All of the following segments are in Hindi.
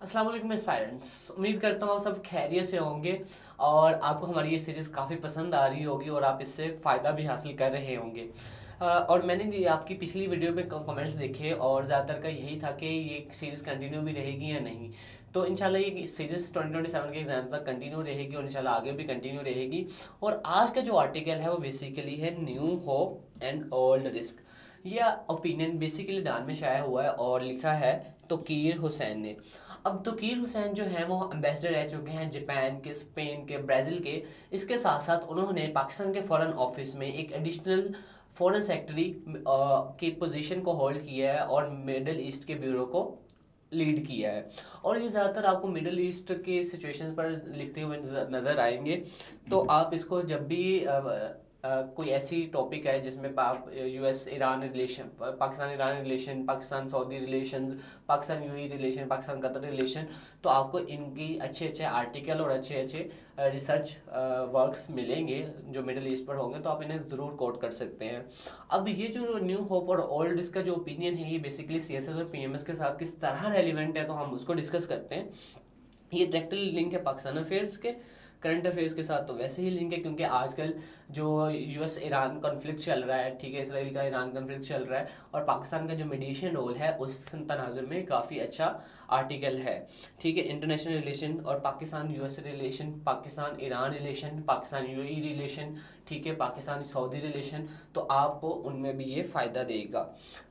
अस्सलाम वालेकुम एस्पायरेंट्स। उम्मीद करता हूँ आप सब खैरियत से होंगे और आपको हमारी ये सीरीज़ काफ़ी पसंद आ रही होगी और आप इससे फ़ायदा भी हासिल कर रहे होंगे। और मैंने ये आपकी पिछली वीडियो में कमेंट्स देखे और ज़्यादातर का यही था कि ये सीरीज़ कंटिन्यू भी रहेगी या नहीं। तो इंशाल्लाह ये सीरीज़ 2027 के एग्ज़ाम तक कंटिन्यू रहेगी और इंशाल्लाह आगे भी कंटिन्यू रहेगी। और आज का जो आर्टिकल है वो बेसिकली है new hope and old risk. यह ओपिनियन बेसिकली ईरान में शाया हुआ है और लिखा है तोकीर हुसैन ने। अब तोकीर हुसैन जो हैं वो एम्बेसडर रह चुके हैं जापान के, स्पेन के, ब्राज़ील के। इसके साथ साथ उन्होंने पाकिस्तान के फॉरेन ऑफिस में एक एडिशनल फॉरेन सेक्रेटरी की पोजीशन को होल्ड किया है और मिडल ईस्ट के ब्यूरो को लीड किया है। और ये ज़्यादातर आपको मिडल ईस्ट के सिचुएशंस पर लिखते हुए नज़र आएंगे। तो आप इसको जब भी कोई ऐसी टॉपिक है जिसमें US Iran relation, Pakistan Iran relation, Pakistan Saudi relation, Pakistan UAE relation, Pakistan Qatar relation, तो आपको इनकी अच्छे अच्छे आर्टिकल और अच्छे अच्छे रिसर्च वर्क्स मिलेंगे जो मिडल ईस्ट पर होंगे, तो आप इन्हें ज़रूर कोट कर सकते हैं। अब ये जो न्यू होप और ओल्ड इसका जो ओपिनियन है ये बेसिकली सीएसएस और पीएमएस के साथ किस तरह रेलिवेंट है, तो हम उसको डिस्कस करते हैं। ये डायरेक्टली लिंक है पाकिस्तान अफेयर्स के, करंट अफेयर्स के साथ तो वैसे ही लिंक है क्योंकि आजकल जो यूएस ईरान कॉन्फ्लिक्ट चल रहा है, ठीक है, इसराइल का ईरान कॉन्फ्लिक्ट चल रहा है और पाकिस्तान का जो मीडिएशन रोल है उस तनाजुर में काफ़ी अच्छा आर्टिकल है। ठीक है, इंटरनेशनल रिलेशन और Pakistan US relation, Pakistan Iran relation, Pakistan UAE relation, ठीक है, पाकिस्तान सऊदी रिलेशन, तो आपको उनमें भी ये फ़ायदा देगा।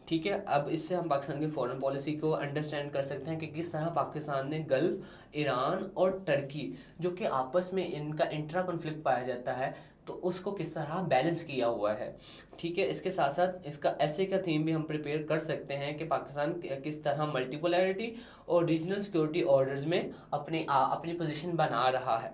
ठीक है, अब इससे हम पाकिस्तान की फॉरेन पॉलिसी को अंडरस्टैंड कर सकते हैं कि किस तरह पाकिस्तान ने गल्फ, ईरान और टर्की जो कि आपस में इनका इंट्रा कॉन्फ्लिक्ट पाया जाता है, तो उसको किस तरह बैलेंस किया हुआ है। ठीक है, इसके साथ साथ इसका ऐसे का थीम भी हम प्रिपेयर कर सकते हैं कि पाकिस्तान किस तरह मल्टीपोलैरिटी और रीजनल सिक्योरिटी ऑर्डर्स में अपनी पोजीशन बना रहा है।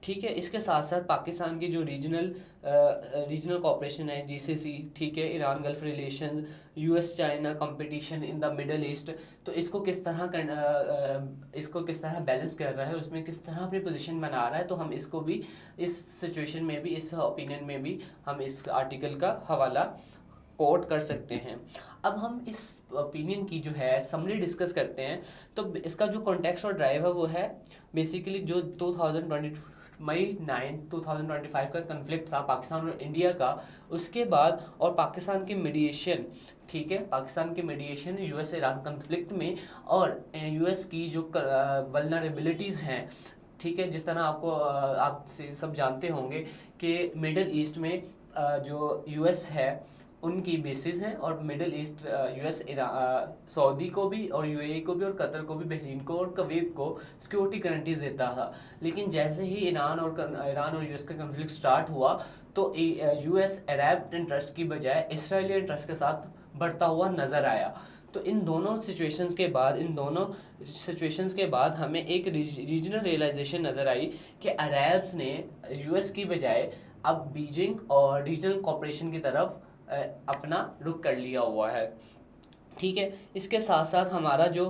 ठीक है, इसके साथ साथ पाकिस्तान की जो रीजनल कॉपरेशन है जीसीसी, ठीक है, Iran gulf relations, US China competition in the middle east, तो इसको किस तरह बैलेंस कर रहा है, उसमें किस तरह अपनी पोजीशन बना रहा है, तो हम इसको भी इस सिचुएशन में भी, इस ओपिनियन में भी हम इस आर्टिकल का हवाला कोट कर सकते हैं। अब हम इस ओपिनियन की जो है समरी डिस्कस करते हैं। तो इसका जो कॉन्टेक्स्ट और ड्राइव है वो है बेसिकली जो 2020 मई 9 2025 का कन्फ्लिक्ट था पाकिस्तान और इंडिया का, उसके बाद और पाकिस्तान की मीडिएशन, ठीक है, पाकिस्तान की मीडिएशन यूएस ईरान कन्फ्लिक्ट में और यूएस की जो वल्नरेबिलिटीज़ हैं, ठीक है, जिस तरह आप सब जानते होंगे कि मिडल ईस्ट में जो यूएस है उनकी बेसिस हैं और मिडल ईस्ट यूएस सऊदी को भी और यूएई को भी और कतर को भी, बहरीन को और कुवैत को सिक्योरिटी गारंटीज देता था। लेकिन जैसे ही ईरान और यूएस का कन्फ्लिक्ट स्टार्ट हुआ तो यूएस अरब इंटरेस्ट की बजाय इसराइली इंटरेस्ट के साथ बढ़ता हुआ नज़र आया। तो इन दोनों सिचुएशंस के बाद हमें एक रीजनल रियलाइजेशन नज़र आई कि अरब्स ने यूएस की बजाय अब बीजिंग और रीजनल कॉपरेशन की तरफ अपना रुख कर लिया हुआ है। ठीक है, इसके साथ साथ हमारा जो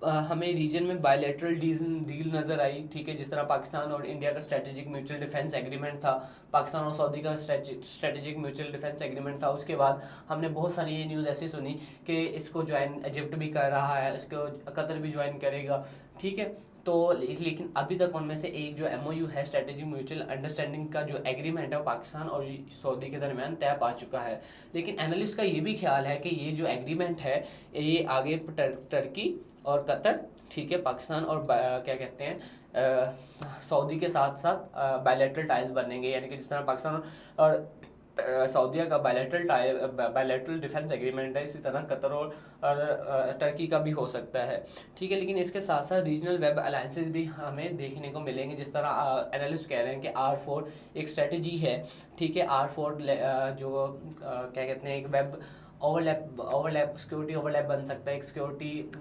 हमें रीजन में बायलैटरल डील नज़र आई, ठीक है, जिस तरह पाकिस्तान और इंडिया का स्ट्रेटेजिक म्यूचुअल डिफेंस एग्रीमेंट था, पाकिस्तान और सऊदी का स्ट्रेटेजिक म्यूचुअल डिफेंस एग्रीमेंट था। उसके बाद हमने बहुत सारी ये न्यूज़ ऐसी सुनी कि इसको ज्वाइन इजिप्ट भी कर रहा है, इसको कतर भी ज्वाइन करेगा। ठीक है, तो लेकिन अभी तक उनमें से एक जो एमओयू है, स्ट्रेटेजिक म्यूचुअल अंडरस्टैंडिंग का जो एग्रीमेंट है वो पाकिस्तान और सऊदी के दरमियान तय पा चुका है। लेकिन एनालिस्ट का ये भी ख्याल है कि ये जो एग्रीमेंट है ये आगे टर्की और कतर, ठीक है, पाकिस्तान और क्या कहते हैं सऊदी के साथ साथ बायलैटरल टाइज बनेंगे, यानी कि जिस तरह पाकिस्तान और सऊदीया का बायलैटरल डिफेंस एग्रीमेंट है, इसी तरह कतर और टर्की का भी हो सकता है। ठीक है, लेकिन इसके साथ साथ रीजनल वेब अलायंसेस भी हमें देखने को मिलेंगे, जिस तरह एनालिस्ट कह रहे हैं कि R4 एक स्ट्रेटजी है। ठीक है, R4 जो क्या कहते हैं एक वेब ओवरलैप सिक्योरिटी ओवरलैप बन सकता है, एक सिक्योरिटी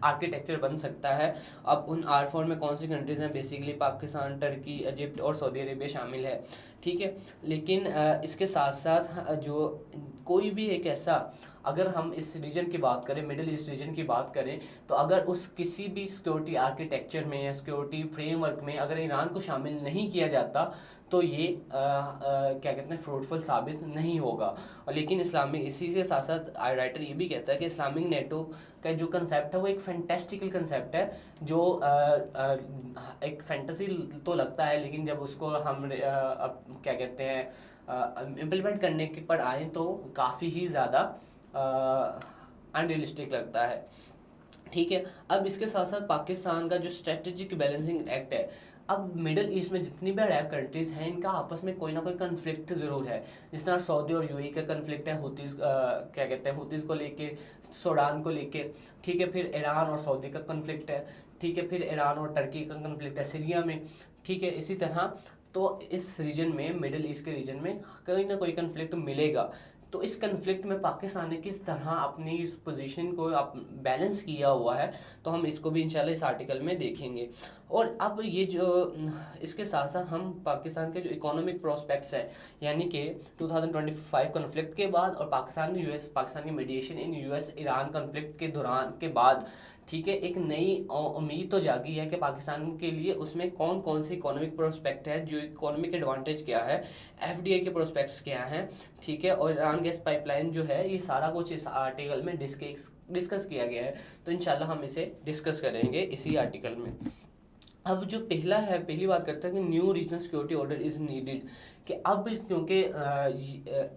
आर्किटेक्चर बन सकता है। अब उन R4 में कौन सी कंट्रीज़ हैं, बेसिकली पाकिस्तान, टर्की, इजिप्ट और सऊदी अरेबिया शामिल है। ठीक है, लेकिन इसके साथ साथ जो कोई भी एक ऐसा अगर हम इस रीजन की बात करें, मिडिल ईस्ट रीजन की बात करें, तो अगर उस किसी भी सिक्योरिटी आर्किटेक्चर में या सिक्योरिटी फ्रेमवर्क में अगर ईरान को शामिल नहीं किया जाता तो ये क्या कहते हैं फ्रूटफुल साबित नहीं होगा। और लेकिन इस्लामिक, इसी के साथ साथ राइटर ये भी कहता है कि इस्लामिक नेटो का जो कंसेप्ट है वो एक फैंटेस्टिकल कंसेप्ट है, जो एक फैंटेसी तो लगता है, लेकिन जब उसको हम क्या कहते हैं इम्प्लीमेंट करने के पर आए तो काफ़ी ही ज़्यादा अनरियलिस्टिक लगता है। ठीक है, अब इसके साथ साथ पाकिस्तान का जो स्ट्रेटेजिक बैलेंसिंग एक्ट है, अब मिडल ईस्ट में जितनी भी अरब कंट्रीज हैं इनका आपस में कोई ना कोई कन्फ्लिक्ट ज़रूर है। जिस तरह सऊदी और यूएई का कन्फ्लिक्ट है हुतीज़ क्या कहते हैं हुतीज़ को लेके, सूडान को लेके, ठीक है, फिर ईरान और सऊदी का कन्फ्लिक्ट है, ठीक है, फिर ईरान और टर्की का कन्फ्लिक्ट है सीरिया में, ठीक है, इसी तरह तो इस रीजन में, मिडिल ईस्ट के रीजन में कोई ना कोई कन्फ्लिक्ट मिलेगा। तो इस कन्फ्लिक्ट में पाकिस्तान ने किस तरह अपनी इस पोजीशन को बैलेंस किया हुआ है, तो हम इसको भी इंशाल्लाह इस आर्टिकल में देखेंगे। और अब ये जो इसके साथ साथ हम पाकिस्तान के जो इकोनॉमिक प्रोस्पेक्ट्स हैं, यानी कि 2025 कन्फ्लिक्ट के बाद और पाकिस्तान की mediation in US Iran conflict के दौरान के बाद, ठीक है, एक नई उम्मीद तो जागी है कि पाकिस्तान के लिए उसमें कौन कौन से इकोनॉमिक प्रोस्पेक्ट है, जो इकोनॉमिक एडवांटेज क्या है, एफडीआई के प्रोस्पेक्ट्स क्या हैं, ठीक है, और ईरान गैस पाइपलाइन जो है, ये सारा कुछ इस आर्टिकल में डिस्कस किया गया है। तो इंशाल्लाह हम इसे डिस्कस करेंगे इसी आर्टिकल में। अब जो पहली बात करते हैं कि new regional security order is needed, कि अब क्योंकि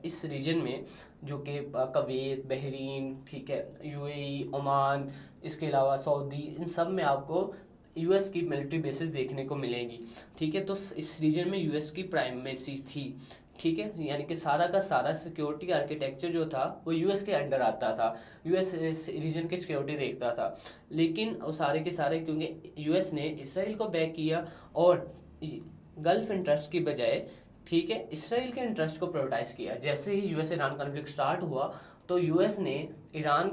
इस रीजन में जो कि कुवैत, बहरीन, ठीक है, यूएई, ओमान, इसके अलावा सऊदी, इन सब में आपको यूएस की मिलिट्री बेसेस देखने को मिलेंगी, ठीक है। तो इस रीजन में यूएस की प्राइमेसी थी, ठीक है, यानी कि सारा का सारा सिक्योरिटी आर्किटेक्चर जो था वो यूएस के अंडर आता था, यूएस रीजन की सिक्योरिटी देखता था। लेकिन वो सारे के सारे क्योंकि यूएस ने इसराइल को बैक किया और गल्फ इंटरेस्ट की बजाय, ठीक है, इसराइल के इंटरेस्ट को प्रायोरिटाइज किया। जैसे ही यूएस ईरान कॉन्फ्लिक्ट स्टार्ट हुआ तो यूएस ने ईरान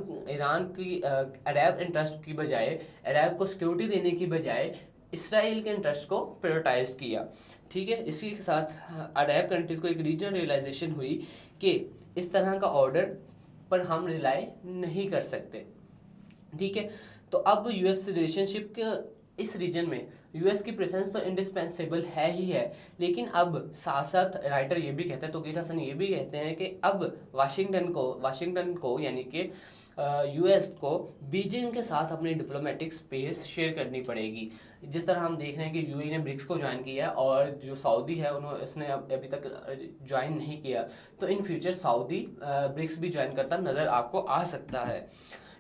की अरब इंटरेस्ट की बजाय, अरब को सिक्योरिटी देने की बजाय इसराइल के इंटरेस्ट को प्रायोरिटाइज किया, ठीक है। इसी के साथ अरब कंट्रीज को एक रीजनल रियलाइजेशन हुई कि इस तरह का ऑर्डर पर हम रिलाई नहीं कर सकते, ठीक है। तो अब यूएस रिलेशनशिप के इस रीजन में यूएस की प्रेजेंस तो इंडिस्पेंसेबल है ही है, लेकिन अब साथ साथ राइटर ये भी कहते हैं, तौकीर हसन ये भी कहते हैं कि अब वाशिंगटन को यानी कि यूएस को बीजिंग के साथ अपनी डिप्लोमेटिक स्पेस शेयर करनी पड़ेगी। जिस तरह हम देख रहे हैं कि यूएई ने ब्रिक्स को ज्वाइन किया और जो सऊदी है उसने अभी तक ज्वाइन नहीं किया, तो इन फ्यूचर सऊदी ब्रिक्स भी ज्वाइन करता नज़र आपको आ सकता है,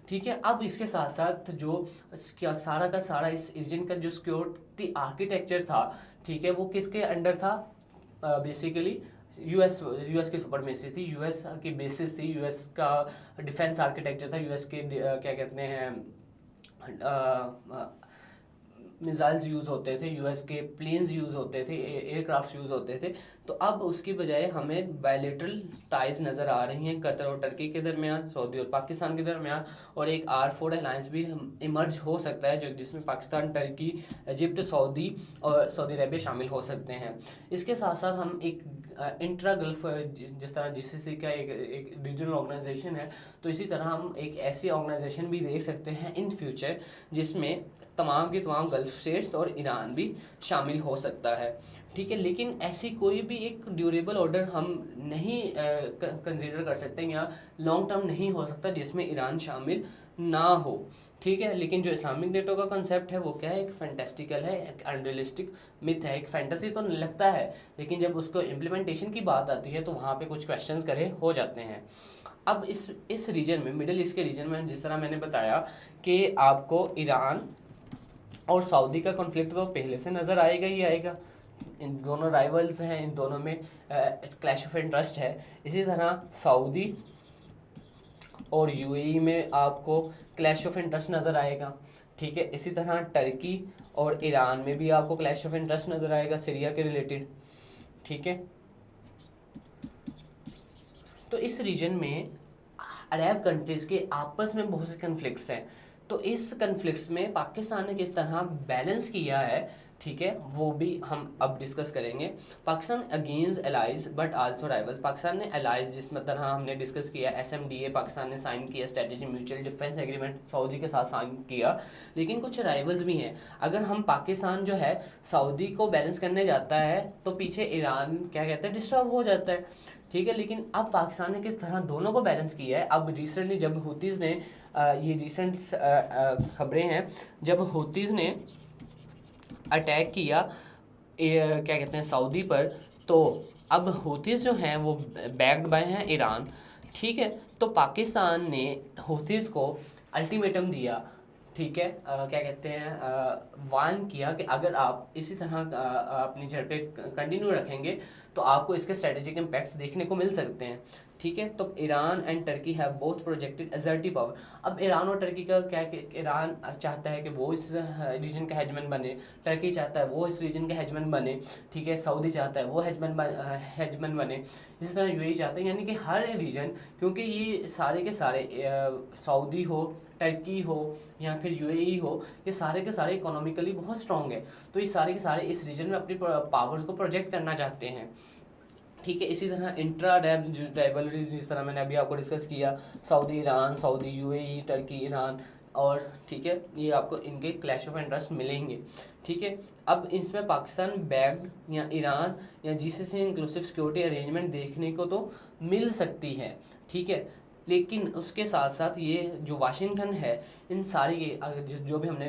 ठीक है। अब इसके साथ साथ जो सारा का सारा इस रीजन का जो सिक्योरिटी आर्किटेक्चर था, ठीक है, वो किसके अंडर था, बेसिकली यूएस की सुपरमेसी थी, यूएस की बेसिस थी, यूएस का डिफेंस आर्किटेक्चर था, यूएस के क्या कहते हैं मिसाइल्स यूज़ होते थे, यूएस के प्लेन्स यूज़ होते थे, एयरक्राफ्ट यूज़ होते थे। तो अब उसकी बजाय हमें बायलेटरल टाइज नज़र आ रही हैं कतर और टर्की के दरमियान, सऊदी और पाकिस्तान के दरमियान, और एक R4 अलायंस भी इमर्ज हो सकता है जिसमें पाकिस्तान, टर्की, इजिप्ट, सऊदी और सऊदी अरेबिया शामिल हो सकते हैं। इसके साथ साथ हम एक इंट्रा गल्फ, जिस तरह GCC का एक रीजनल ऑर्गेनाइजेशन है, तो इसी तरह हम एक ऐसी ऑर्गेनाइजेशन भी देख सकते हैं इन फ्यूचर जिसमें तमाम की तमाम गल्फ स्टेट्स और ईरान भी शामिल हो सकता है, ठीक है। लेकिन ऐसी कोई भी एक ड्यूरेबल ऑर्डर हम नहीं कंसीडर कर सकते या लॉन्ग टर्म नहीं हो सकता जिसमें ईरान शामिल ना हो, ठीक है। लेकिन जो इस्लामिक नेटो का कंसेप्ट है वो क्या है, एक फैंटेस्टिकल है, एक अनरियलिस्टिक मिथ है, एक फैंटेसी तो लगता है, लेकिन जब उसको इम्प्लीमेंटेशन की बात आती है तो वहाँ पे कुछ क्वेश्चंस करे हो जाते हैं। अब इस रीजन में, मिडिल ईस्ट के रीजन में, जिस तरह मैंने बताया कि आपको ईरान और सऊदी का कॉन्फ्लिक्ट तो पहले से नज़र आएगा ही आएगा, इन दोनों राइवल्स हैं, इन दोनों में क्लैश ऑफ इंटरेस्ट है। इसी तरह सऊदी और यूएई में आपको क्लैश ऑफ इंटरेस्ट नज़र आएगा, ठीक है। इसी तरह टर्की और ईरान में भी आपको क्लैश ऑफ इंटरेस्ट नज़र आएगा सीरिया के रिलेटेड, ठीक है। तो इस रीजन में अरब कंट्रीज़ के आपस में बहुत से कन्फ्लिक्ट्स हैं, तो इस कन्फ्लिक्ट्स में पाकिस्तान ने किस तरह बैलेंस किया है, ठीक है, वो भी हम अब डिस्कस करेंगे। Pakistan against allies but also rivals, Pakistan ने एलाइज जिस तरह हमने डिस्कस किया, SMDA पाकिस्तान ने साइन किया, strategic mutual defence agreement Saudi के साथ साइन किया, लेकिन कुछ राइवल्स भी हैं। अगर हम पाकिस्तान जो है सऊदी को बैलेंस करने जाता है तो पीछे ईरान क्या कहते हैं डिस्टर्ब हो जाता है, ठीक है। लेकिन अब पाकिस्तान ने किस तरह दोनों को बैलेंस किया है, अब रिसेंटली जब हुतीज़ ने ये रिसेंट खबरें हैं, जब हुतीज़ ने अटैक किया क्या कहते हैं सऊदी पर, तो अब हुतीज़ जो हैं वो बैक्ड बाय हैं ईरान, ठीक है। तो पाकिस्तान ने हुतीज़ को अल्टीमेटम दिया, ठीक है, क्या कहते हैं वार्न किया कि अगर आप इसी तरह अपनी जड़ पे कंटिन्यू रखेंगे तो आपको इसके स्ट्रेटेजिक इम्पैक्ट्स देखने को मिल सकते हैं, ठीक है। तो Iran and Turkey have both projected assertive power. अब ईरान और टर्की का क्या कि ईरान चाहता है कि वो इस रीजन का हेजमन बने, टर्की चाहता है वो इस रीजन का हेजमन बने, ठीक है, सऊदी चाहता है वो हेजमन बने, इसी तरह यूएई चाहते हैं, यानी कि हर रीजन, क्योंकि ये सारे के सारे सऊदी हो, टर्की हो या फिर यूएई हो, ये सारे के सारे इकोनॉमिकली बहुत स्ट्रॉन्ग है, तो ये सारे के सारे इस रीजन में अपनी पावर्स को प्रोजेक्ट करना चाहते हैं, ठीक है। इसी तरह इंट्रा राइवलरीज जिस तरह मैंने अभी आपको डिस्कस किया, Saudi Iran, Saudi UAE, Turkey Iran, और ठीक है ये आपको इनके क्लैश ऑफ इंटरेस्ट मिलेंगे, ठीक है। अब इसमें पाकिस्तान बैक्ड या ईरान या जीसीसी इंक्लूसिव सिक्योरिटी अरेंजमेंट देखने को तो मिल सकती है, ठीक है, लेकिन उसके साथ साथ ये जो वाशिंगटन है, इन सारी के जो भी हमने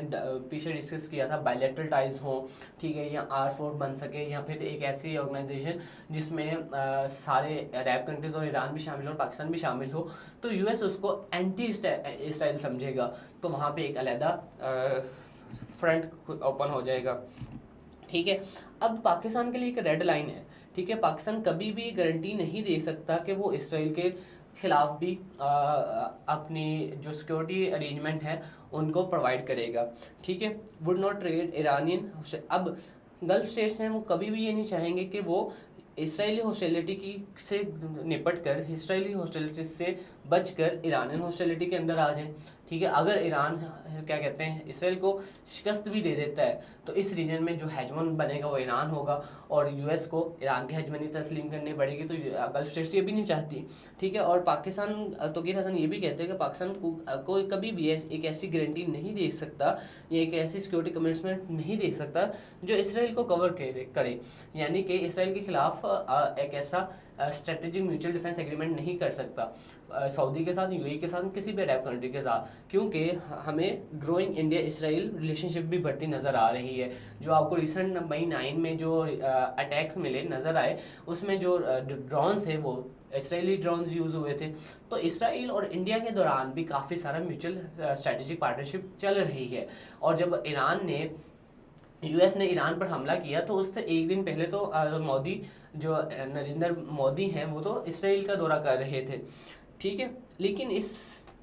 पीछे डिस्कस किया था, बायलैटरल टाइज हो, ठीक है, या R4 बन सके, या फिर एक ऐसी ऑर्गेनाइजेशन जिसमें सारे अरब कंट्रीज और ईरान भी शामिल हो और पाकिस्तान भी शामिल हो, तो यूएस उसको एंटी इसराइल समझेगा, तो वहाँ पे एक अलहदा फ्रंट ओपन हो जाएगा, ठीक है। अब पाकिस्तान के लिए एक रेड लाइन है, ठीक है, पाकिस्तान कभी भी गारंटी नहीं दे सकता कि वो इसराइल के खिलाफ भी अपनी जो सिक्योरिटी अरेंजमेंट है उनको प्रोवाइड करेगा, ठीक है। वुड नॉट ट्रेड ईरानियन, अब गल्फ स्टेट्स हैं वो कभी भी ये नहीं चाहेंगे कि वो इसराइली हॉस्टिलिटी की से निपट कर, इसराइली हॉस्टिलिटी से बचकर ईरानियन हॉस्टिलिटी के अंदर आ जाएं, ठीक है। अगर ईरान क्या कहते हैं इसराइल को शिकस्त भी दे देता है तो इस रीजन में जो हेजमन बनेगा वो ईरान होगा और यूएस को ईरान की हेजमनी तस्लीम करनी पड़ेगी, तो गल्फ स्टेट्स ये भी नहीं चाहती, ठीक है। और पाकिस्तान तौकीर हसन ये भी कहते हैं कि पाकिस्तान को कभी भी एक ऐसी गारंटी नहीं दे सकता या एक ऐसी सिक्योरिटी कमिटमेंट नहीं दे सकता जो इसराइल को कवर करे, यानी कि इसराइल के खिलाफ एक ऐसा स्ट्रेटेजिक म्यूचुअल डिफेंस एग्रीमेंट नहीं कर सकता सऊदी के साथ, यूएई के साथ, किसी भी अरब कंट्री के साथ, क्योंकि हमें ग्रोइंग इंडिया इसराइल रिलेशनशिप भी बढ़ती नज़र आ रही है। जो आपको रिसेंट मई 9 में जो अटैक्स मिले नज़र आए, उसमें जो ड्रोन थे वो इसराइली ड्रोन्स यूज़ हुए थे, तो इसराइल और इंडिया के दौरान भी काफ़ी सारा म्यूचुअल स्ट्रेटेजिक पार्टनरशिप चल रही है। और जब यूएस ने ईरान पर हमला किया तो उससे एक दिन पहले तो मोदी जो नरेंद्र मोदी हैं वो तो इसराइल का दौरा कर रहे थे, ठीक है। लेकिन इस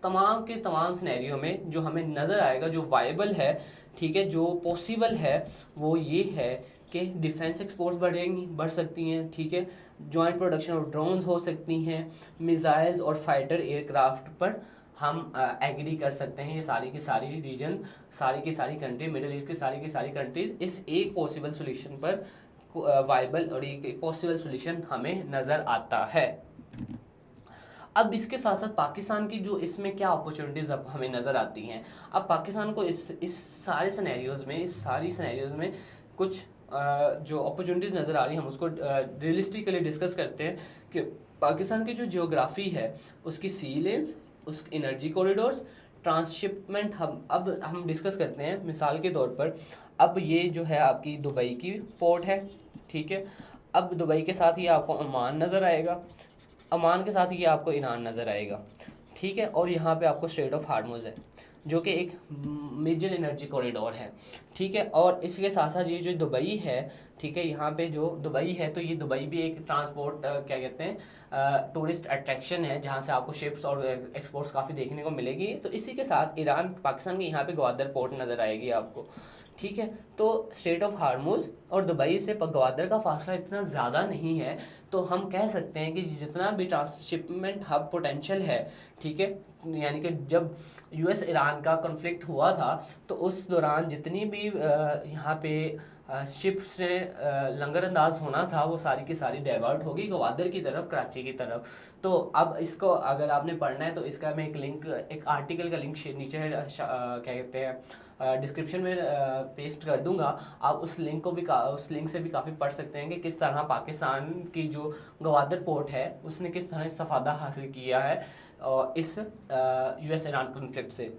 तमाम के तमाम सिनेरियो में जो हमें नज़र आएगा, जो वायबल है, ठीक है, जो पॉसिबल है, वो ये है कि डिफेंस एक्सपोर्ट्स बढ़ सकती हैं, ठीक है, जॉइंट प्रोडक्शन ऑफ ड्रोन्स हो सकती हैं, मिसाइल्स और फाइटर एयरक्राफ्ट पर हम एग्री कर सकते हैं। ये सारी की सारी रीजन, सारी की सारी कंट्री, मिडिल ईस्ट की सारी कंट्रीज इस एक पॉसिबल सोल्यूशन पर वायबल और एक पॉसिबल सोल्यूशन हमें नज़र आता है। अब इसके साथ साथ पाकिस्तान की जो इसमें क्या अपॉर्चुनिटीज़ अब हमें नज़र आती हैं। अब पाकिस्तान को इस सारे सिनेरियोज़ में, इस सारी सिनेरियोज़ में कुछ जो अपॉर्चुनिटीज़ नज़र आ रही हैं, हम उसको रियलिस्टिकली डिस्कस करते हैं कि पाकिस्तान की जो जियोग्राफी है उसकी सी लेन्स, उस एनर्जी कॉरिडोर्स, ट्रांसशिपमेंट, हम डिस्कस करते हैं। मिसाल के तौर पर अब ये जो है आपकी दुबई की पोर्ट है, ठीक है, अब दुबई के साथ ये आपको ओमान नज़र आएगा, ओमान के साथ ये आपको ईरान नज़र आएगा, ठीक है, और यहाँ पे आपको स्ट्रेट ऑफ हार्मुज़ है जो कि एक मेजर एनर्जी कॉरिडोर है, ठीक है। और इसके साथ साथ ये जो दुबई है, ठीक है, यहाँ पे जो दुबई है तो ये दुबई भी एक ट्रांसपोर्ट क्या कहते हैं टूरिस्ट अट्रैक्शन है जहाँ से आपको शिप्स और एक्सपोर्ट्स काफ़ी देखने को मिलेगी। तो इसी के साथ ईरान पाकिस्तान के यहाँ पे ग्वादर पोर्ट नज़र आएगी आपको, ठीक है। तो स्ट्रेट ऑफ हार्मूज और दुबई से ग्वादर का फासला इतना ज़्यादा नहीं है, तो हम कह सकते हैं कि जितना भी ट्रांसशिपमेंट हब पोटेंशियल है, ठीक है, यानी कि जब यूएस ईरान का कॉन्फ्लिक्ट हुआ था तो उस दौरान जितनी भी यहाँ पे शिप से लंगर अंदाज होना था वो सारी की सारी डाइवर्ट होगी ग्वादर की तरफ, कराची की तरफ। तो अब इसको अगर आपने पढ़ना है तो इसका मैं एक लिंक, एक आर्टिकल का लिंक नीचे क्या कहते हैं डिस्क्रिप्शन में पेस्ट कर दूंगा। आप उस लिंक को भी उस लिंक से भी काफ़ी पढ़ सकते हैं कि किस तरह पाकिस्तान की जो ग्वादर पोर्ट है उसने किस तरह इस्तेफादा हासिल किया है इस यूएस ईरान कॉन्फ्लिक्ट से,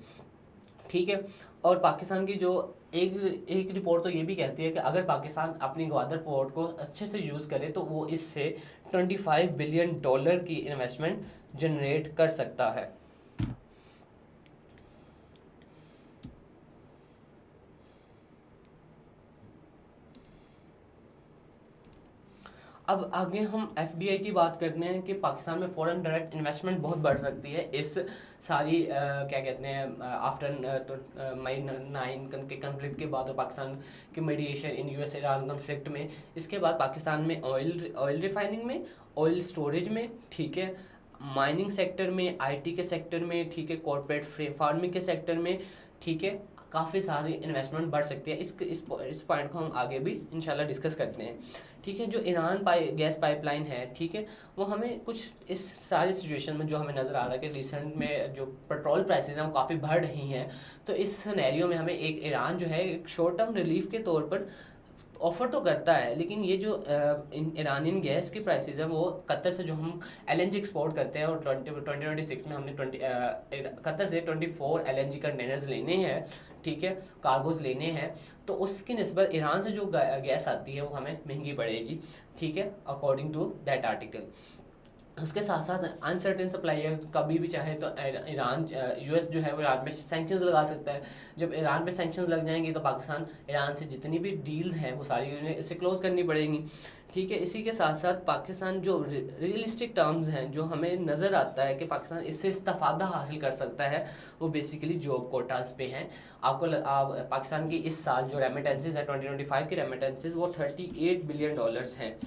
ठीक है। और पाकिस्तान की जो एक रिपोर्ट तो ये भी कहती है कि अगर पाकिस्तान अपनी ग्वादर पोर्ट को अच्छे से यूज़ करे तो वो इससे $25 बिलियन की इन्वेस्टमेंट जनरेट कर सकता है। अब आगे हम एफडीआई की बात करते हैं कि पाकिस्तान में फॉरेन डायरेक्ट इन्वेस्टमेंट बहुत बढ़ सकती है इस सारी क्या कहते हैं आफ्टर मई 9 के कन्फ्लिक्ट के बाद और पाकिस्तान के mediation in US Iran conflict में। इसके बाद पाकिस्तान में ऑयल रिफाइनिंग में, ऑयल स्टोरेज में, ठीक है, माइनिंग सेक्टर में, आईटी के सेक्टर में, ठीक है, कॉर्पोरेट फार्मिंग के सेक्टर में, ठीक है, काफ़ी सारी इन्वेस्टमेंट बढ़ सकती है। इस पॉइंट को हम आगे भी इंशाल्लाह डिस्कस करते हैं, ठीक है। जो ईरान गैस पाइपलाइन है, ठीक है, वो हमें कुछ इस सारी सिचुएशन में जो हमें नज़र आ रहा है कि रिसेंट में जो पेट्रोल प्राइसेस हैं वो काफ़ी बढ़ रही हैं, तो इस सिनेरियो में हमें एक ईरान जो है एक शॉर्ट टर्म रिलीफ के तौर पर ऑफ़र तो करता है, लेकिन ये जो ईरानियन गैस की प्राइसेस है वो कतर से जो हम एलएनजी एक्सपोर्ट करते हैं और 2026 में हमने कतर से 24 एलएनजी कंटेनर्स लेने हैं, ठीक है, कार्गोज लेने हैं, तो उसकी निस्बत ईरान से जो गैस आती है वो हमें महंगी पड़ेगी, ठीक है, अकॉर्डिंग टू दैट आर्टिकल। उसके साथ साथ अनसर्टेन सप्लाई है, कभी भी चाहे तो ईरान यूएस जो है वो ईरान पे सैंक्शंस लगा सकता है। जब ईरान पे सैंक्शंस लग जाएंगी तो पाकिस्तान ईरान से जितनी भी डील्स हैं वो सारी इसे क्लोज करनी पड़ेंगी, ठीक है। इसी के साथ साथ पाकिस्तान जो रियलिस्टिक टर्म्स हैं जो हमें नज़र आता है कि पाकिस्तान इससे इस्तेफादा हासिल कर सकता है वो बेसिकली जॉब कोटास पे हैं। पाकिस्तान की इस साल जो रेमिटेंसेज है 2025 की रेमिटेंसेज वो $38 बिलियन हैं,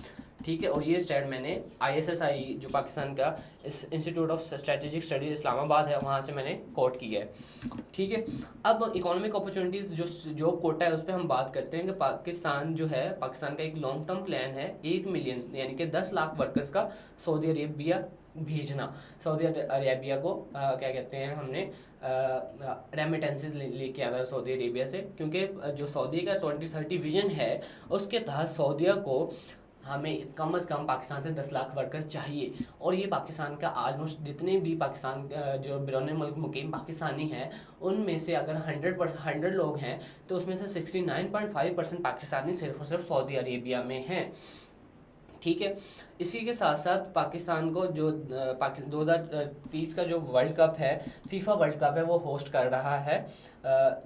ठीक है। और ये स्टैट मैंने ISSI जो पाकिस्तान का इस institute of strategic studies Islamabad है वहाँ से मैंने कोट किया है, ठीक है। अब इकोनॉमिक अपॉर्चुनिटीज़ जो जॉब कोटा है उस पर हम बात करते हैं कि पाकिस्तान का एक लॉन्ग टर्म प्लान है 1 मिलियन यानी कि 10 लाख वर्कर्स का सऊदी अरेबिया भेजना। सऊदी अरेबिया को क्या कहते हैं, हमने रेमिटेंसेज लेके आना सऊदी अरेबिया से, क्योंकि जो सऊदी का 2030 विजन है उसके तहत सऊदीया को हमें कम से कम पाकिस्तान से 10 लाख वर्कर चाहिए। और ये पाकिस्तान का ऑलमोस्ट जितने भी पाकिस्तान जो बिरौने मुल्क मुकीम पाकिस्तानी हैं उनमें से अगर 100 लोग हैं तो उसमें से 69.5% पाकिस्तानी सिर्फ और सिर्फ सऊदी अरेबिया में हैं, ठीक है। इसी के साथ साथ पाकिस्तान को जो 2030 का जो वर्ल्ड कप है, फीफा वर्ल्ड कप है, वो होस्ट कर रहा है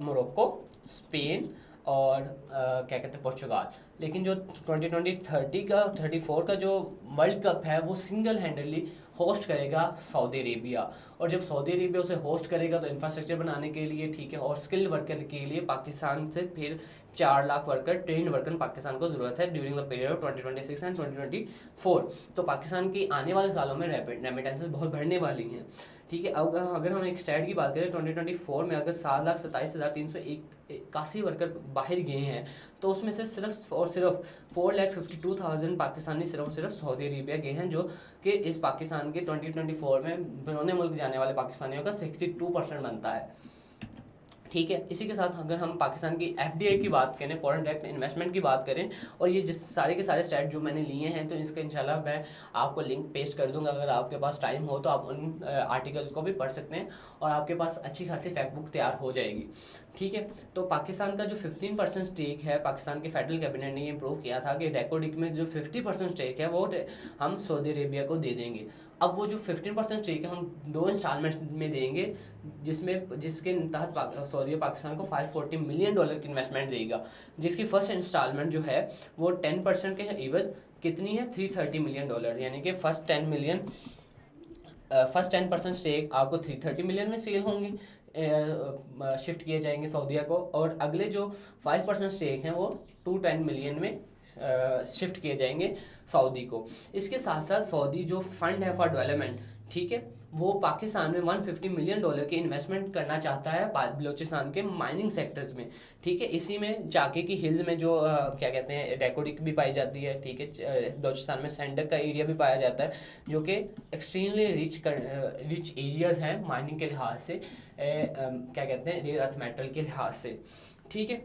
मोरक्को, स्पेन और क्या कहते हैं पुर्तगाल। लेकिन जो 34 का जो वर्ल्ड कप है वो सिंगल हैंडली होस्ट करेगा सऊदी अरेबिया। और जब सऊदी अरेबिया उसे होस्ट करेगा तो इंफ्रास्ट्रक्चर बनाने के लिए, ठीक है, और स्किल्ड वर्कर के लिए पाकिस्तान से फिर 4 lakh worker, trend worker Pakistan को ज़रूरत है during the period of 2026 and 2024। तो पाकिस्तान की आने वाले सालों में रेमिटेंसेज बहुत बढ़ने वाली हैं, ठीक है। अगर हम एक स्टैट की बात करें 2024 में अगर 7,27,381 वर्कर बाहर गए हैं तो उसमें से सिर्फ और सिर्फ 4,52,000 पाकिस्तानी सिर्फ और सिर्फ सऊदी अरेबिया गए हैं, जो कि इस पाकिस्तान के 2024 में बिरौने मुल्क जाने वाले पाकिस्तानियों का 62% बनता है, ठीक है। इसी के साथ अगर हम पाकिस्तान की एफडीआई की बात करें, फॉरेन डायरेक्ट इन्वेस्टमेंट की बात करें, और ये जिस सारे के सारे स्टैट जो मैंने लिए हैं तो इसका इंशाल्लाह मैं आपको लिंक पेस्ट कर दूंगा। अगर आपके पास टाइम हो तो आप उन आर्टिकल्स को भी पढ़ सकते हैं और आपके पास अच्छी खासी फैक्ट बुक तैयार हो जाएगी, ठीक है। तो पाकिस्तान का जो 15% स्टेक है, पाकिस्तान के फेडरल कैबिनेट ने ये इम्प्रूव किया था कि डेकोडिक में जो 50% स्टेक है वो हम सऊदी अरेबिया को दे देंगे। अब वो जो 15% स्टेक है हम 2 इंस्टॉलमेंट्स में देंगे, जिसके तहत सऊदी पाकिस्तान को $540 मिलियन की इन्वेस्टमेंट देगा, जिसकी फर्स्ट इंस्टॉलमेंट जो है वो 10% के एवज कितनी है, $330 मिलियन, यानी कि फर्स्ट 10% स्टेक आपको 330 मिलियन में सेल होंगी, शिफ्ट किए जाएंगे सऊदीया को, और अगले जो 5% स्टेक हैं वो 210 मिलियन में शिफ्ट किए जाएंगे सऊदी को। इसके साथ साथ सऊदी जो फंड है फॉर डेवलपमेंट, ठीक है, वो पाकिस्तान में $150 मिलियन की इन्वेस्टमेंट करना चाहता है बलोचिस्तान के माइनिंग सेक्टर्स में, ठीक है। इसी में जाके की हिल्स में जो क्या कहते हैं रेकोडिक भी पाई जाती है, ठीक है, बलोचिस्तान में सैंडक का एरिया भी पाया जाता है, जो कि एक्सट्रीमली रिच एरियाज हैं माइनिंग के लिहाज से, क्या कहते हैं रेयर अर्थ मेटल के लिहाज से, ठीक है।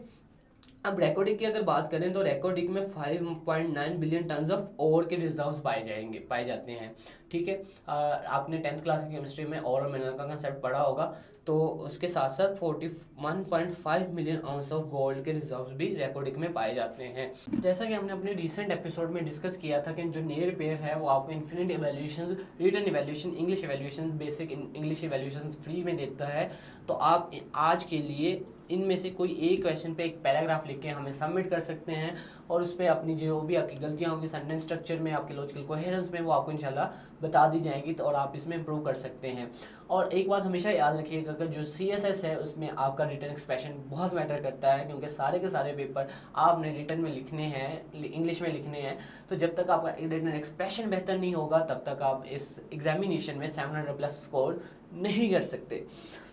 अब रेकोडिक की अगर बात करें तो रेकोडिक में 5.9 बिलियन टन्स ऑफ ओर के रिजर्व्स पाए जाते हैं, ठीक है। आपने 10th क्लास की केमिस्ट्री में और मिनरल का कंसेप्ट पढ़ा होगा, तो उसके साथ साथ 41.5 मिलियन आउंस ऑफ गोल्ड के रिजर्व्स भी रेकोडिक में पाए जाते हैं। जैसा कि हमने अपने रिसेंट एपिसोड में डिस्कस किया था कि जो नियर पेयर है वो आपको infinite evaluation, written evaluation, English evaluation, basic English evaluation free में देता है। तो आप आज के लिए इनमें से कोई एक क्वेश्चन पे एक पैराग्राफ लिख के हमें सबमिट कर सकते हैं, और उस पर अपनी जो भी आपकी गलतियाँ होंगी सेंटेंस स्ट्रक्चर में, आपके लॉजिकल कोहेरेंस में, वो आपको इंशाल्लाह बता दी जाएंगी, तो और आप इसमें इम्प्रूव कर सकते हैं। और एक बात हमेशा याद रखिएगा कि जो CSS है उसमें आपका रिटन एक्सप्रेशन बहुत मैटर करता है, क्योंकि सारे के सारे पेपर आपने रिटन में लिखने हैं, इंग्लिश में लिखने हैं। तो जब तक आपका रिटन एक्सप्रेशन बेहतर नहीं होगा तब तक आप इस एग्जामिनेशन में 700+ स्कोर नहीं कर सकते।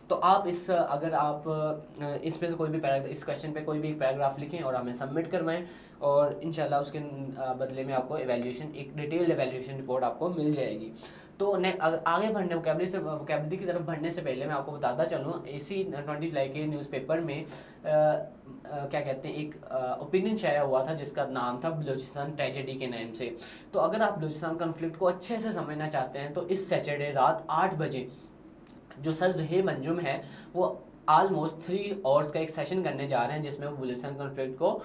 तो आप अगर आप इसमें से कोई भी पैराग्राफ, इस क्वेश्चन पे कोई भी एक पैराग्राफ लिखें और हमें सबमिट करवाएं, और इंशाल्लाह उसके बदले में आपको एक डिटेल्ड एवेल्यूएशन रिपोर्ट आपको मिल जाएगी। तो आगे बढ़ने वोकैबुलरी की तरफ बढ़ने से पहले मैं आपको बताता चलूँ, इसी 20 जुलाई के न्यूज़पेपर में क्या कहते हैं एक ओपिनियन शाया हुआ था जिसका नाम था बलूचिस्तान ट्रेजेडी के नाम से। तो अगर आप बलूचिस्तान कॉन्फ्लिक्ट को अच्छे से समझना चाहते हैं तो इस सैटरडे रात 8 बजे जो सर ज़ुहैब अंजुम है वो ऑलमोस्ट 3 आवर्स का एक सेशन करने जा रहे हैं, जिसमें वो बलूचिस्तान कॉन्फ्लिक्ट को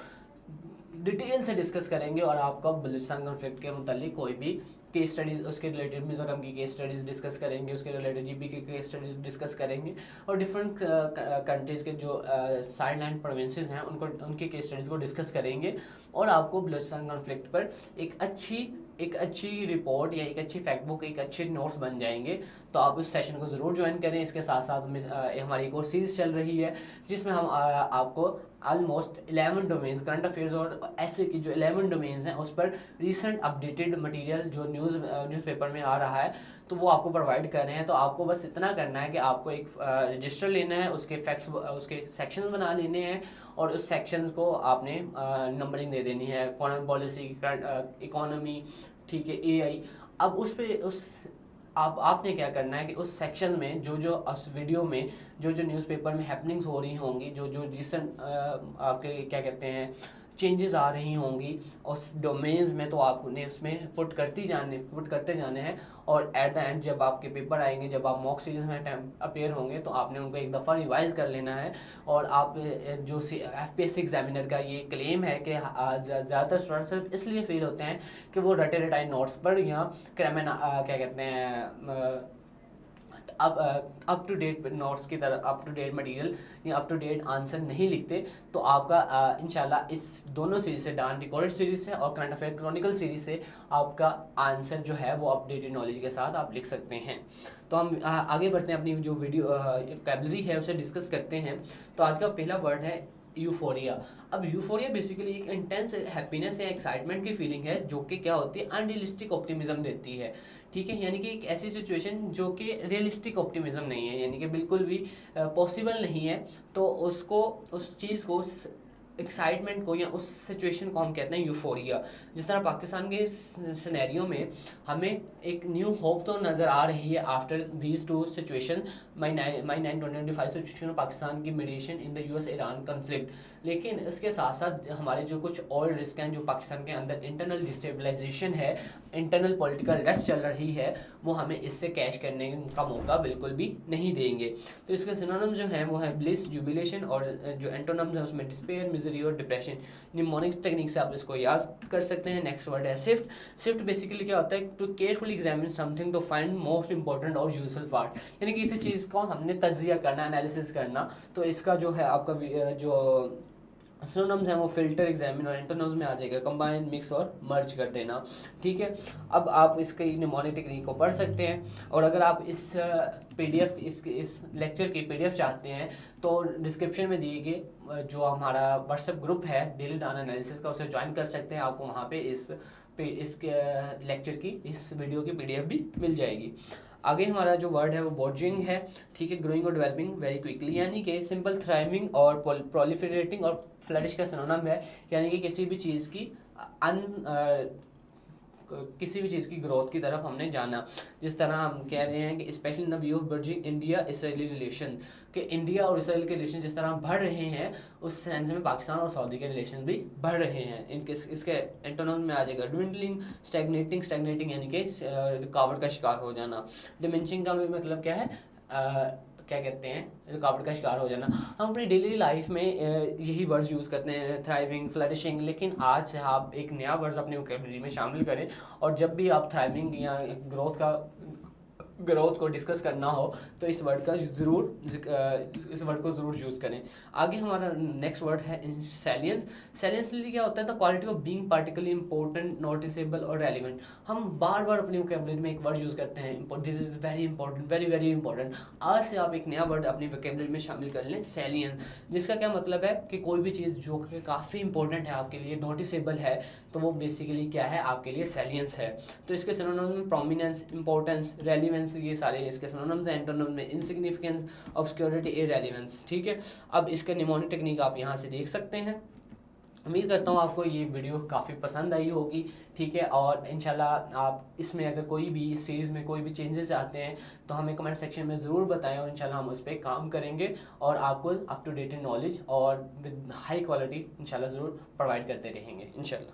डिटेल से डिस्कस करेंगे, और आपका बलूचिस्तान कॉन्फ्लिक्ट के मुतालिक कोई भी केस स्टडीज़, उसके रिलेटेड मिज़ोरम की केस स्टडीज़ डिस्कस करेंगे, उसके रिलेटेड GB की केस स्टडीज़ डिस्कस करेंगे, और डिफरेंट कंट्रीज़ के जो साइड लैंड प्रोविंसेस हैं उनके केस स्टडीज़ को डिस्कस करेंगे, और आपको बलूचिस्तान कॉन्फ्लिक्ट पर एक अच्छी रिपोर्ट या एक अच्छी फैक्ट बुक, एक अच्छे नोट्स बन जाएंगे। तो आप उस सेशन को ज़रूर ज्वाइन करें। इसके साथ साथ हमारी एक और सीरीज़ चल रही है जिसमें हम आपको ऑलमोस्ट 11 डोमेन्स, करंट अफेयर्स और ऐसे की जो 11 डोमेन्स हैं उस पर रीसेंट अपडेटेड मटेरियल जो न्यूज़पेपर में आ रहा है तो वो आपको प्रोवाइड कर रहे हैं। तो आपको बस इतना करना है कि आपको एक रजिस्टर लेना है, उसके फैक्ट्स, उसके सेक्शंस बना लेने हैं, और उस सेक्शंस को आपने नंबरिंग दे देनी है, फॉरेन पॉलिसी, इकोनॉमी, ठीक है, AI। अब आपने क्या करना है कि उस सेक्शन में जो उस वीडियो में जो न्यूज़पेपर में हैपनिंग्स हो रही होंगी, जो रिसेंट आपके क्या कहते हैं चेंजेस आ रही होंगी उस डोमेन्स में, तो आपने उसमें पुट करते जाने हैं, और एट द एंड जब आपके पेपर आएंगे, जब आप मॉक सीरीज में अपेयर होंगे, तो आपने उनको एक दफ़ा रिवाइज कर लेना है। और आप जो FPSC एग्जामिनर का ये क्लेम है कि ज़्यादातर स्टूडेंट सिर्फ इसलिए फेल होते हैं कि वो रटे रटाए नोट्स पर या क्या कहते हैं अप टू डेट नोट्स की तरह अप टू डेट मटेरियल या अप टू डेट आंसर नहीं लिखते। तो आपका इंशाल्लाह इस दोनों सीरीज से, डान रिकॉर्डेड सीरीज से और करंट अफेयर क्रॉनिकल सीरीज से, आपका आंसर जो है वो अपडेटेड नॉलेज के साथ आप लिख सकते हैं। तो हम आगे बढ़ते हैं, अपनी जो वोकैबुलरी है उसे डिस्कस करते हैं। तो आज का पहला वर्ड है यूफोरिया। अब यूफोरिया बेसिकली एक इंटेंस हैप्पीनेस या एक्साइटमेंट की फीलिंग है जो कि क्या होती है, अनरियलिस्टिक ऑप्टिमिज्म देती है, ठीक है। यानी कि एक ऐसी सिचुएशन जो कि रियलिस्टिक ऑप्टिमिज्म नहीं है, यानी कि बिल्कुल भी पॉसिबल नहीं है, तो उस चीज़ को, उस एक्साइटमेंट को या उस सिचुएशन को हम कहते हैं यूफोरिया। जिस तरह पाकिस्तान के सिनेरियो में हमें एक न्यू होप तो नज़र आ रही है आफ्टर दीज टू सिचुएशन, मई 9 2025 सिचुएशन, पाकिस्तान की mediation in the US Iran conflict. लेकिन इसके साथ साथ हमारे जो कुछ और रिस्क हैं, जो पाकिस्तान के अंदर इंटरनल डिस्टेबलाइजेशन है, इंटरनल पॉलिटिकल रेस्ट चल रही है, वो हमें इससे कैश करने का मौका बिल्कुल भी नहीं देंगे। तो इसके सिनोनिम्स जो हैं वो है ब्लिस, जुबिलेशन, और जो एंटोनिम्स हैं उसमें डिस्पेयर, मिजरी और डिप्रेशन। निमोनिक टेक्निक से आप इसको याद कर सकते हैं। नेक्स्ट वर्ड है शिफ्ट बेसिकली क्या होता है, to carefully examine something to find most important और यूजफुल पार्ट, यानी कि किसी चीज़ को हमने तज्जिया करना, एनालिसिस करना। तो इसका जो है आपका जो सिनोनिम्स हैं वो फिल्टर, एग्जामिन और एंटोनिम्स में आ जाएगा कंबाइन, मिक्स और मर्ज कर देना। ठीक है, अब आप इसके निमोनिक टेक्निक को पढ़ सकते हैं। और अगर आप इस पीडीएफ इस लेक्चर की पीडीएफ चाहते हैं तो डिस्क्रिप्शन में दिए गए जो हमारा व्हाट्सएप ग्रुप है डेली डाटा एनालिसिस का, उसे ज्वाइन कर सकते हैं। आपको वहाँ पे इसके लेक्चर की, इस वीडियो की पीडीएफ भी मिल जाएगी। आगे हमारा जो वर्ड है वो बॉर्जिंग है। ठीक है, ग्रोइंग और डेवलपिंग वेरी क्विकली, यानी कि सिंपल, थ्राइविंग और प्रोलिफरेटिंग और फ्लरिश का सिनोनिम है, यानी कि किसी भी चीज़ की किसी भी चीज़ की ग्रोथ की तरफ हमने जाना। जिस तरह हम कह रहे हैं कि specially in the view of burgeoning India Israeli relation, कि इंडिया और इसराइल के रिलेशन जिस तरह बढ़ रहे हैं, उस सेंस में पाकिस्तान और सऊदी के रिलेशन भी बढ़ रहे हैं। इसके एंटोनिम में आ जाएगा ड्विंडलिंग, स्टैग्नेटिंग यानी कि रुकावट का शिकार हो जाना। डिमेंशिंग का मतलब क्या है, क्या कहते हैं, रुकावट का शिकार हो जाना। हम अपनी डेली लाइफ में यही वर्ड्स यूज़ करते हैं, थ्राइविंग, फ्लरिशिंग, लेकिन आज से आप एक नया वर्ड्स अपने वोकैबुलरी में शामिल करें, और जब भी आप थ्राइविंग या ग्रोथ को डिस्कस करना हो तो इस वर्ड को ज़रूर यूज़ करें। आगे हमारा नेक्स्ट वर्ड है सैलियंस। सैलियंस क्या होता है, the quality of being particularly important, noticeable और रेलिवेंट। हम बार बार अपनी वोकैबुलरी में एक वर्ड यूज़ करते हैं, this is very important, very very important. आज से आप एक नया वर्ड अपनी वोकैबुलरी में शामिल कर लें, सैलियंस, जिसका क्या मतलब है कि कोई भी चीज़ जो कि काफ़ी इंपॉर्टेंट है आपके लिए, नोटिसेबल है, तो वो बेसिकली क्या है, आपके लिए सैलियंस है। तो इसके सिनोनिम्स में प्रोमिनेंस, इंपॉर्टेंस, रेलिवेंस, ये सारे इसके सिनोनिम्स हैं। एंटोनिम्स में इनसिग्निफिकेंस, ऑब्सक्योरिटी, इररेलेवेंस। ठीक है, अब इसके निमोनिक टेक्निक आप यहाँ से देख सकते हैं। उम्मीद करता हूँ आपको ये वीडियो काफ़ी पसंद आई होगी। ठीक है, और इंशाल्लाह आप इसमें अगर कोई भी इस सीरीज़ में कोई भी चेंजेस चाहते हैं तो हमें कमेंट सेक्शन में ज़रूर बताएं, और इंशाल्लाह हम उस पर काम करेंगे और आपको अप टू डेट नॉलेज और विद हाई क्वालिटी इंशाल्लाह ज़रूर प्रोवाइड करते रहेंगे इंशाल्लाह।